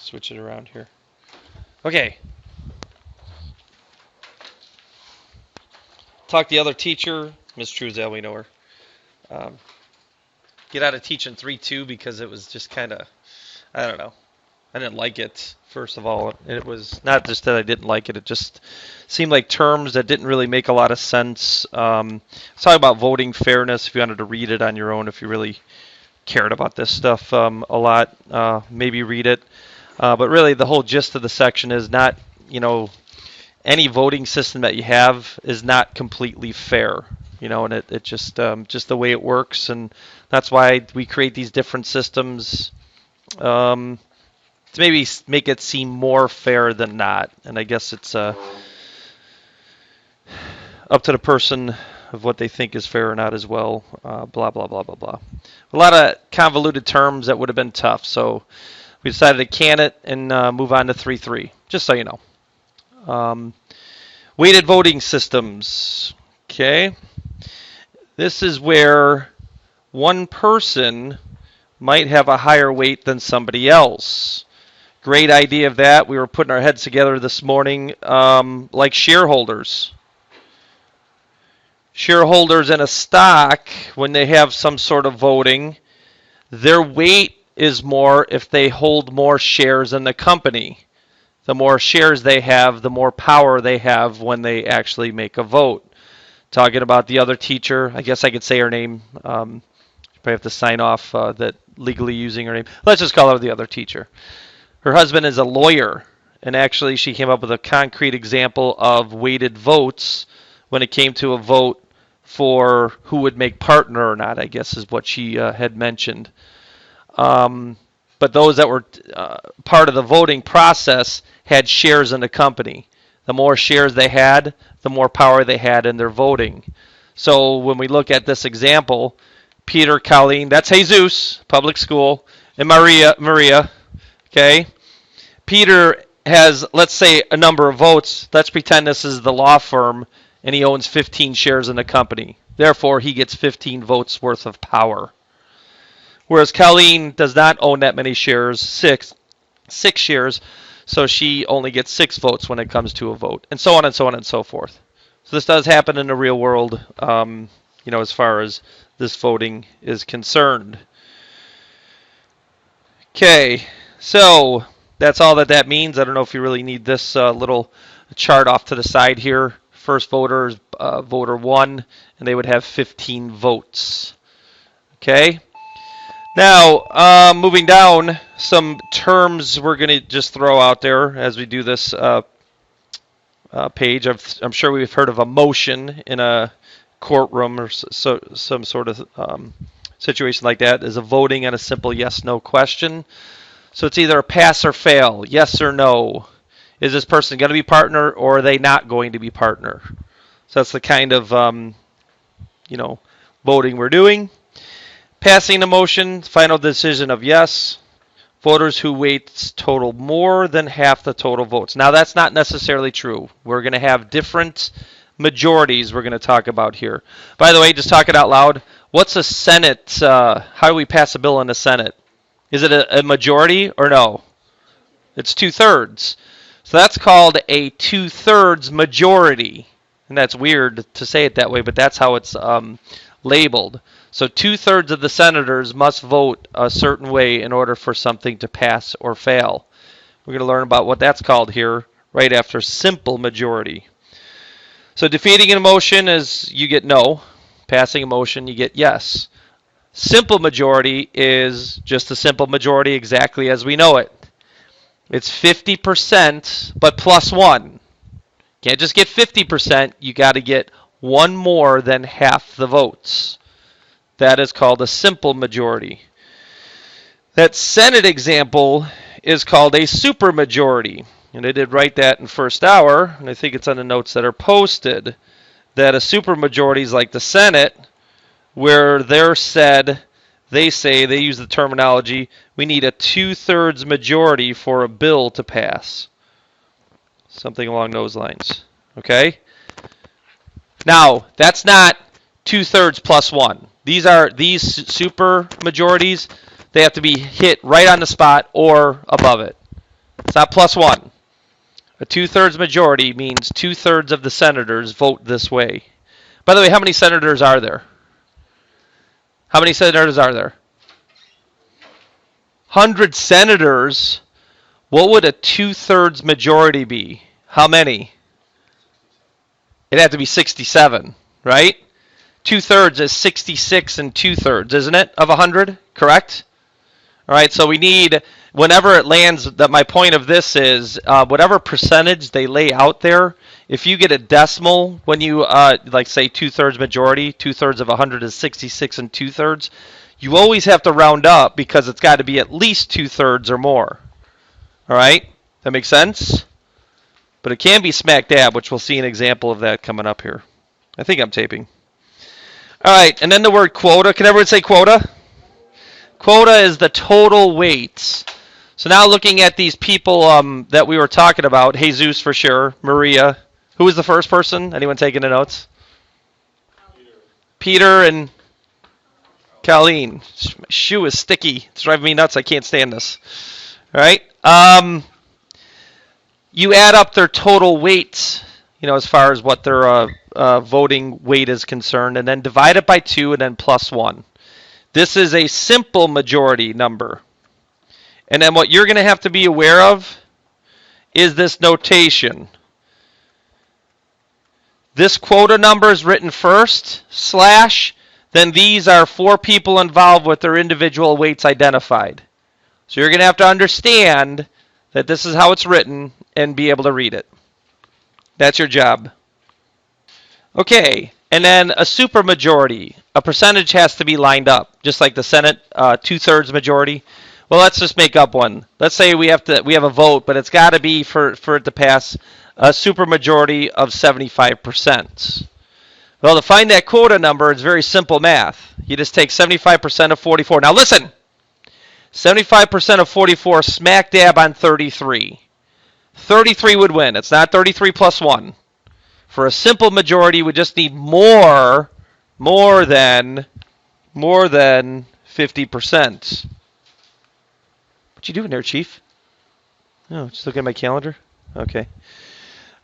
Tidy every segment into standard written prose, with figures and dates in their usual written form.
Switch it around here. Okay. Talk to the other teacher, Miss Truesdale, we know her. Get out of teaching 3-2 because it was just kind of, I don't know. I didn't like it, first of all. It was not just that I didn't like it. It just seemed like terms that didn't really make a lot of sense. It's talking about voting fairness if you wanted to read it on your own, if you really cared about this stuff a lot, maybe read it. But really the whole gist of the section is not, any voting system that you have is not completely fair, and it just the way it works, and that's why we create these different systems to maybe make it seem more fair than not. And I guess it's up to the person of what they think is fair or not as well. Blah, blah, blah, blah, blah. A lot of convoluted terms that would have been tough. So we decided to can it and move on to 3-3, just so you know. Weighted voting systems. Okay. This is where one person might have a higher weight than somebody else. Great idea of that. We were putting our heads together this morning, like shareholders. Shareholders in a stock, when they have some sort of voting, their weight is more if they hold more shares in the company. The more shares they have, the more power they have when they actually make a vote. Talking about the other teacher, I guess I could say her name. Probably have to sign off that legally using her name. Let's just call her the other teacher. Her husband is a lawyer, and actually she came up with a concrete example of weighted votes when it came to a vote for who would make partner or not, I guess is what she had mentioned. But those that were part of the voting process had shares in the company. The more shares they had, the more power they had in their voting. So when we look at this example, Peter, Colleen, that's Jesus, public school, and Maria, okay? Peter has, let's say, a number of votes. Let's pretend this is the law firm, and he owns 15 shares in the company. Therefore, he gets 15 votes worth of power. Whereas Colleen does not own that many shares, six shares, so she only gets 6 votes when it comes to a vote, and so on and so on and so forth. So this does happen in the real world, as far as this voting is concerned. Okay, so that's all that means. I don't know if you really need this little chart off to the side here. First voter is voter 1, and they would have 15 votes. Okay. Now, moving down, some terms we're going to just throw out there as we do this page. I'm sure we've heard of a motion in a courtroom or some sort of situation like that is a voting on a simple yes-no question. So it's either a pass or fail, yes or no. Is this person going to be partner or are they not going to be partner? So that's the kind of, voting we're doing. Passing the motion, final decision of yes. Voters who weights total more than half the total votes. Now that's not necessarily true. We're going to have different majorities we're going to talk about here. By the way, just talk it out loud. What's a Senate? How do we pass a bill in the Senate? Is it a majority or no? It's 2/3. So that's called a 2/3 majority. And that's weird to say it that way, but that's how it's labeled. So 2/3 of the senators must vote a certain way in order for something to pass or fail. We're going to learn about what that's called here right after simple majority. So defeating a motion is you get no. Passing a motion, you get yes. Simple majority is just a simple majority exactly as we know it. It's 50%, but plus 1. Can't just get 50%. You got to get 1 more than half the votes. That is called a simple majority. That Senate example is called a supermajority. And I did write that in first hour, and I think it's on the notes that are posted, that a supermajority is like the Senate, where they use the terminology, we need a 2/3 majority for a bill to pass. Something along those lines. Okay? Now, that's not 2/3 plus 1. These super majorities, they have to be hit right on the spot or above it. It's not plus one. A 2/3 majority means 2/3 of the senators vote this way. By the way, how many senators are there? How many senators are there? 100 senators. What would a 2/3 majority be? How many? It'd have to be 67, right? 2/3 is 66 and 2/3, isn't it, of 100? Correct? All right, so we need, whenever it lands, that my point of this is, whatever percentage they lay out there, if you get a decimal when you, like say 2/3 majority, 2/3 of 100 is 66 and 2/3, you always have to round up because it's got to be at least 2/3 or more. All right, that makes sense? But it can be smack dab, which we'll see an example of that coming up here. I think I'm taping. All right, and then the word quota. Can everyone say quota? Quota is the total weights. So now looking at these people that we were talking about, Jesus for sure, Maria. Who was the first person? Anyone taking the notes? Peter and Colleen. My shoe is sticky. It's driving me nuts. I can't stand this. All right. You add up their total weights, as far as what their voting weight is concerned, and then divide it by 2 and then plus 1. This is a simple majority number. And then what you're going to have to be aware of is this notation. This quota number is written first, / then these are 4 people involved with their individual weights identified. So you're going to have to understand that this is how it's written and be able to read it. That's your job. Okay, and then a supermajority. A percentage has to be lined up, just like the Senate 2/3 majority. Well, let's just make up one. Let's say we have a vote, but it's got to be for it to pass a supermajority of 75%. Well, to find that quota number, it's very simple math. You just take 75% of 44. Now listen, 75% of 44 smack dab on 33. 33 would win. It's not 33 plus 1. For a simple majority, we just need more than 50%. What you doing there, Chief? Oh, just looking at my calendar. Okay.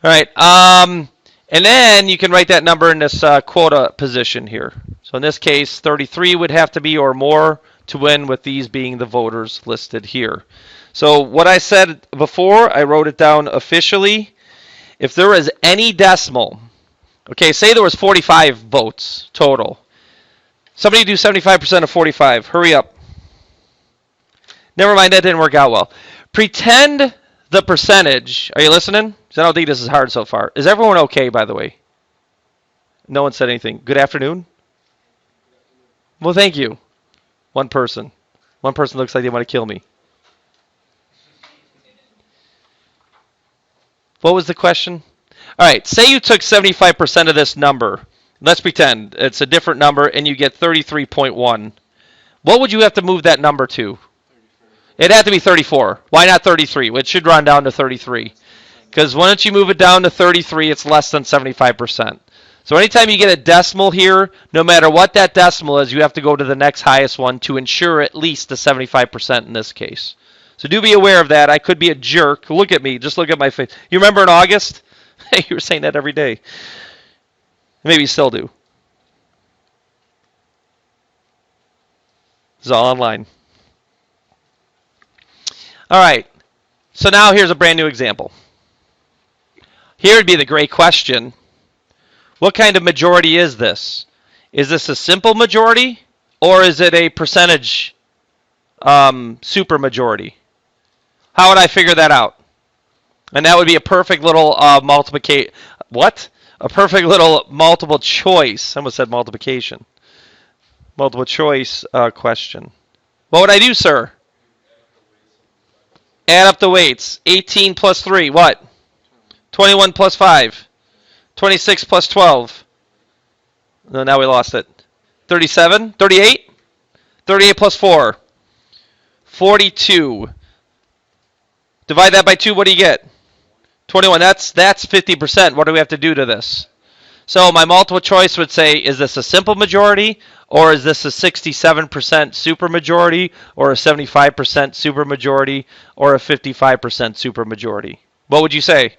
All right. And then you can write that number in this quota position here. So in this case, 33 would have to be or more to win, with these being the voters listed here. So what I said before, I wrote it down officially. If there is any decimal, okay, say there was 45 votes total. Somebody do 75% of 45. Hurry up. Never mind, that didn't work out well. Pretend the percentage. Are you listening? I don't think this is hard so far. Is everyone okay, by the way? No one said anything. Good afternoon? Well, thank you. One person. One person looks like they want to kill me. What was the question? All right, say you took 75% of this number. Let's pretend it's a different number and you get 33.1. What would you have to move that number to? It'd have to be 34. Why not 33? It should run down to 33. Because once you move it down to 33, it's less than 75%. So anytime you get a decimal here, no matter what that decimal is, you have to go to the next highest one to ensure at least the 75% in this case. So do be aware of that. I could be a jerk. Look at me. Just look at my face. You remember in August? You were saying that every day. Maybe you still do. It's all online. All right. So now here's a brand new example. Here would be the great question. What kind of majority is this? Is this a simple majority, or is it a percentage supermajority? How would I figure that out? And that would be a perfect little multiplication. What? A perfect little multiple choice. I almost said multiplication. Multiple choice question. What would I do, sir? Add up the weights. 18 plus 3, what? 21 plus 5. 26 plus 12. No, now we lost it. 37? 38? 38 plus 4. 42. Divide that by 2, what do you get? 21. That's 50%. What do we have to do to this? So my multiple choice would say, is this a simple majority, or is this a 67% supermajority, or a 75% supermajority, or a 55% supermajority? What would you say?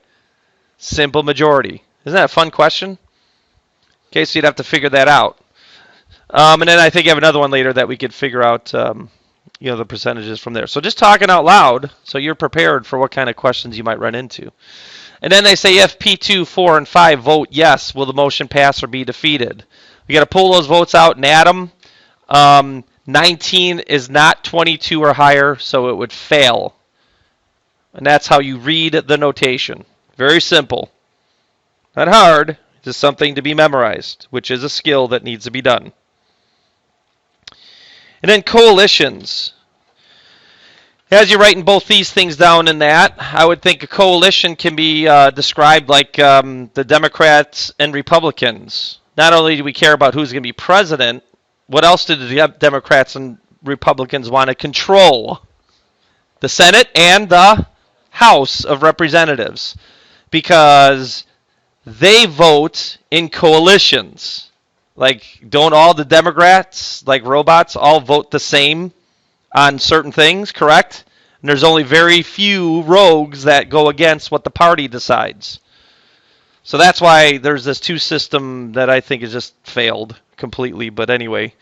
Simple majority. Isn't that a fun question? Okay, so you'd have to figure that out. And then I think you have another one later that we could figure out, the percentages from there. So just talking out loud, so you're prepared for what kind of questions you might run into. And then they say if P2, 4, and 5 vote yes, will the motion pass or be defeated? We got to pull those votes out and add them. 19 is not 22 or higher, so it would fail. And that's how you read the notation. Very simple. Not hard, just something to be memorized, which is a skill that needs to be done. And then coalitions. As you're writing both these things down in that, I would think a coalition can be described like the Democrats and Republicans. Not only do we care about who's going to be president, what else do the Democrats and Republicans want to control? The Senate and the House of Representatives. Because they vote in coalitions. Like, don't all the Democrats, like robots, all vote the same on certain things, correct? And there's only very few rogues that go against what the party decides. So that's why there's this two system that I think has just failed completely. But anyway,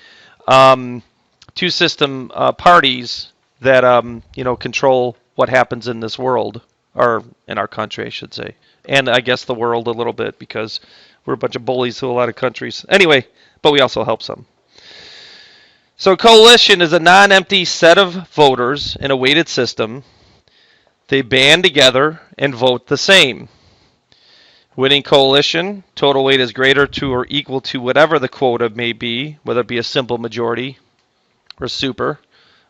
two system parties that control what happens in this world, or in our country, I should say, and I guess the world a little bit, because we're a bunch of bullies to a lot of countries. Anyway, but we also help some. So coalition is a non-empty set of voters in a weighted system. They band together and vote the same. Winning coalition, total weight is greater to or equal to whatever the quota may be, whether it be a simple majority or super.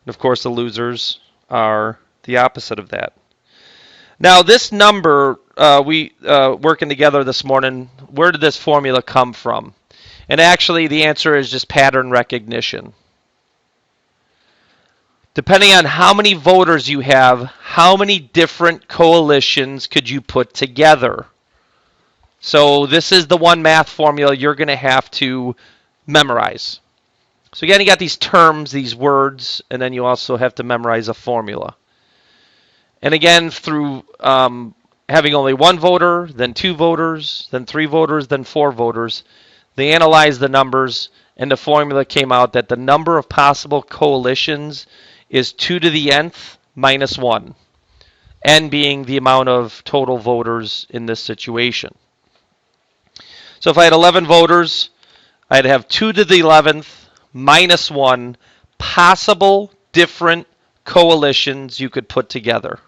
And of course, the losers are the opposite of that. Now, this number, we working together this morning, where did this formula come from? And actually, the answer is just pattern recognition. Depending on how many voters you have, how many different coalitions could you put together? So this is the one math formula you're going to have to memorize. So again, you got these terms, these words, and then you also have to memorize a formula. And again, through having only one voter, then two voters, then three voters, then four voters, they analyzed the numbers, and the formula came out that the number of possible coalitions is 2 to the nth minus 1, n being the amount of total voters in this situation. So if I had 11 voters, I'd have 2 to the 11th minus 1 possible different coalitions you could put together.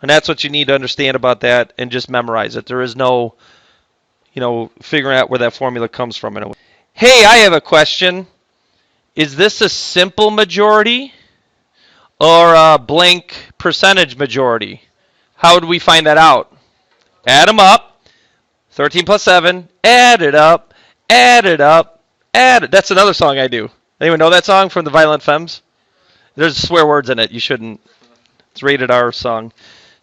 And that's what you need to understand about that, and just memorize it. There is no, figuring out where that formula comes from. Hey, I have a question. Is this a simple majority or a blank percentage majority? How would we find that out? Add them up. 13 plus 7. Add it up. Add it up. Add it. That's another song I do. Anyone know that song from the Violent Femmes? There's swear words in it. You shouldn't. It's rated R song.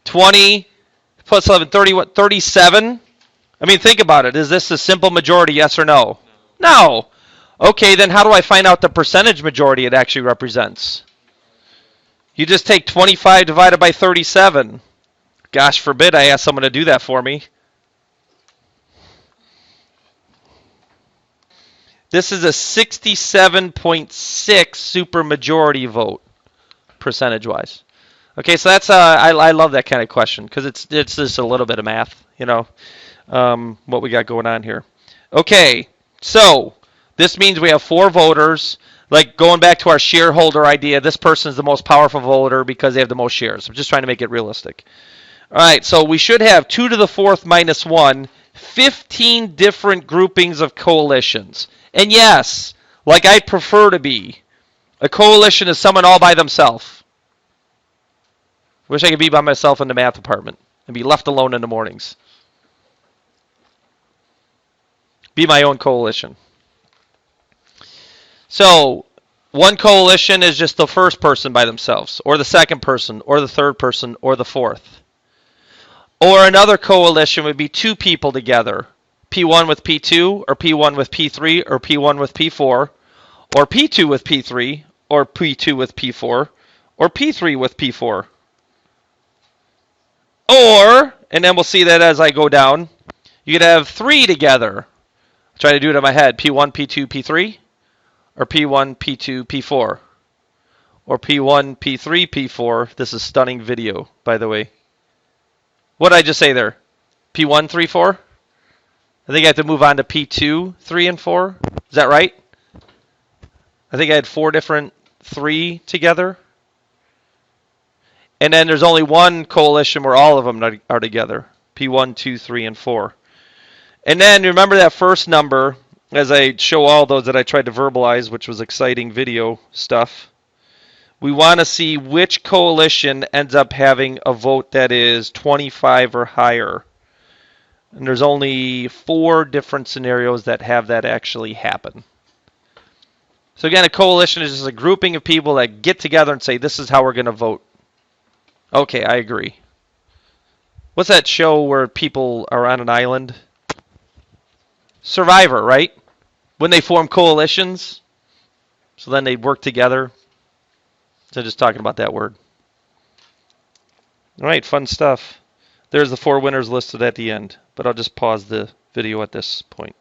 20 plus 11, 31, 37. I mean, think about it. Is this a simple majority, yes or no? No. Okay, then how do I find out the percentage majority it actually represents? You just take 25 divided by 37. Gosh forbid I ask someone to do that for me. This is a 67.6 supermajority vote, percentage-wise. Okay, so that's I love that kind of question, because it's just a little bit of math, what we got going on here. Okay, so this means we have 4 voters. Like, going back to our shareholder idea, this person is the most powerful voter because they have the most shares. I'm just trying to make it realistic. All right, so we should have 2 to the 4th minus 1, 15 different groupings of coalitions. And yes, like I prefer to be, a coalition is someone all by themselves. Wish I could be by myself in the math department and be left alone in the mornings. Be my own coalition. So, one coalition is just the first person by themselves, or the second person, or the third person, or the fourth. Or another coalition would be 2 people together, P1 with P2, or P1 with P3, or P1 with P4, or P2 with P3, or P2 with P4, or P3 with P4. Or, and then we'll see that as I go down, you could have 3 together. I'll try to do it in my head. P1, P2, P3, or P1, P2, P4, or P1, P3, P4. This is stunning video, by the way. What did I just say there? P1, 3, 4? I think I have to move on to P2, 3, and 4. Is that right? I think I had 4 different 3 together. And then there's only one coalition where all of them are together. P1, 2, 3, and 4. And then remember that first number, as I show all those that I tried to verbalize, which was exciting video stuff. We want to see which coalition ends up having a vote that is 25 or higher. And there's only 4 different scenarios that have that actually happen. So again, a coalition is just a grouping of people that get together and say, this is how we're going to vote. Okay, I agree. What's that show where people are on an island? Survivor, right? When they form coalitions, so then they work together. So just talking about that word. All right, fun stuff. There's the 4 winners listed at the end, but I'll just pause the video at this point.